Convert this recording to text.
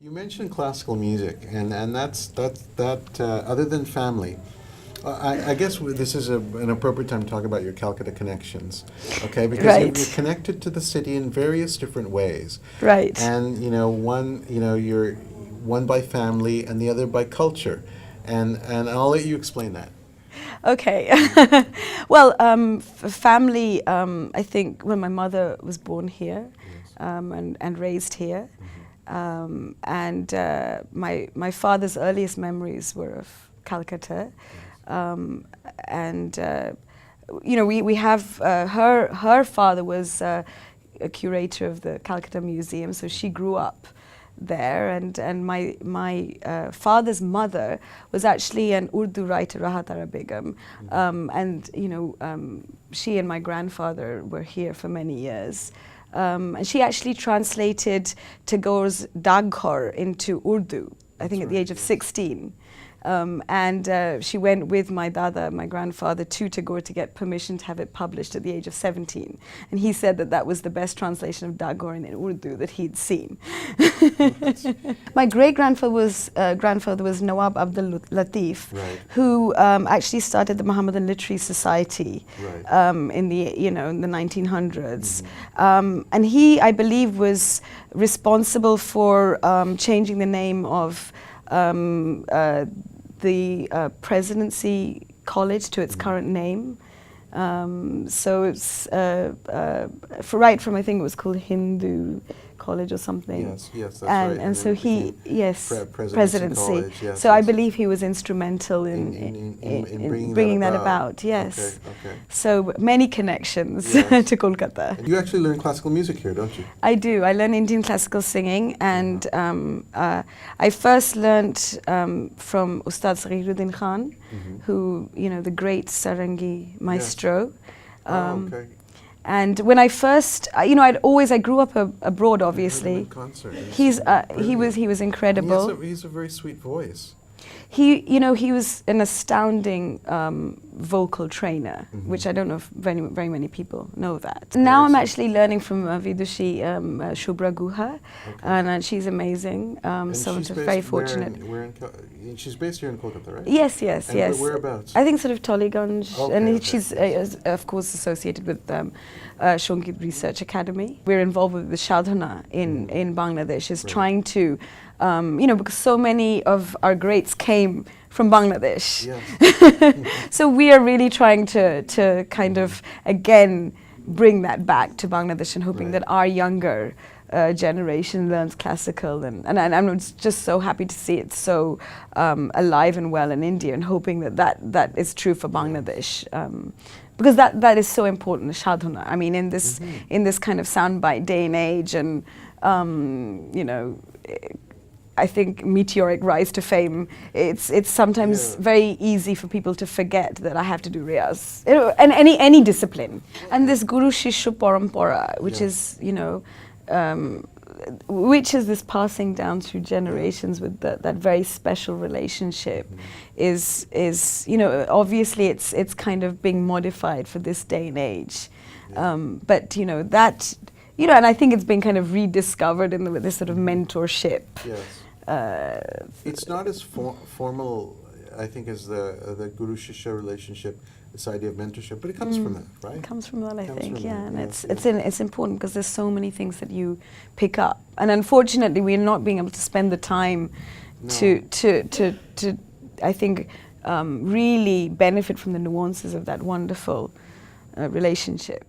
You mentioned classical music, and other than family, I guess this is an appropriate time to talk about your Calcutta connections, okay? Because Right. you're connected to the city in various different ways, Right. and you're one by family and the other by culture, and I'll let you explain that. Okay. Well, family, I think, well, my mother was born here Yes. and raised here. And my father's earliest memories were of Calcutta. And, we have, her father was a curator of the Calcutta Museum, so she grew up there, and my father's mother was actually an Urdu writer, Rahatara Begum, and she and my grandfather were here for many years, and she actually translated Tagore's Daghar into Urdu, I think at the age of 16. And she went with my dada, my grandfather, to Tagore to get permission to have it published at the age of 17. And he said that that was the best translation of Tagore in Urdu that he'd seen. My great-grandfather was Nawab Abdul Latif, Right. who actually started the Mohammedan Literary Society Right. in the 1900s. And he, I believe, was responsible for changing the name of the Presidency College to its current name. So it's right from, I think it was called Hindu College or something. Yes, yes, that's and right. and so then it he, became yes, Presidency College, yes, so I yes. believe he was instrumental In bringing that about. about. Yes. Okay, okay. So many connections Yes. to Kolkata. And you actually learn classical music here, don't you? I do. I learn Indian classical singing, and I first learnt from Ustad Sagiruddin Khan, who, the great Sarangi maestro. Okay. And when I first, I grew up abroad, I obviously. heard him in concert. He was brilliant. incredible. And he has a very sweet voice. He was an astounding vocal trainer, which I don't know if very many people know that. Now I'm actually learning from Vidushi Shubhra Guha, and she's amazing. And So I'm she's very based fortunate. She's based here in Kolkata, right? Yes, yes, And yes. whereabouts? I think sort of Tollygunge, Okay, and okay, she's yes. of course associated with Shongit Research Academy. We're involved with the Shadhana in Bangladesh, is trying to, because so many of our greats came from Bangladesh. Yes. So we are really trying to kind of again bring that back to Bangladesh, and hoping that our younger generation learns classical, and I'm just so happy to see it so alive and well in India, and hoping that is true for Bangladesh, because that is so important, the sadhana. I mean, in this kind of soundbite day and age, and I think meteoric rise to fame, it's sometimes very easy for people to forget that I have to do riyaz, and any discipline. And this Guru Shishya Parampara, which is, which is this passing down through generations with that very special relationship, is obviously it's kind of being modified for this day and age, but that. And I think it's been kind of rediscovered with this sort of mentorship. Yes. It's not as formal, I think, as the Guru Shishya relationship, this idea of mentorship, but it comes from that, right? It comes from that, I think, yeah. And yes, it's important, because there's so many things that you pick up, and unfortunately we're not being able to spend the time to I think really benefit from the nuances of that wonderful relationship.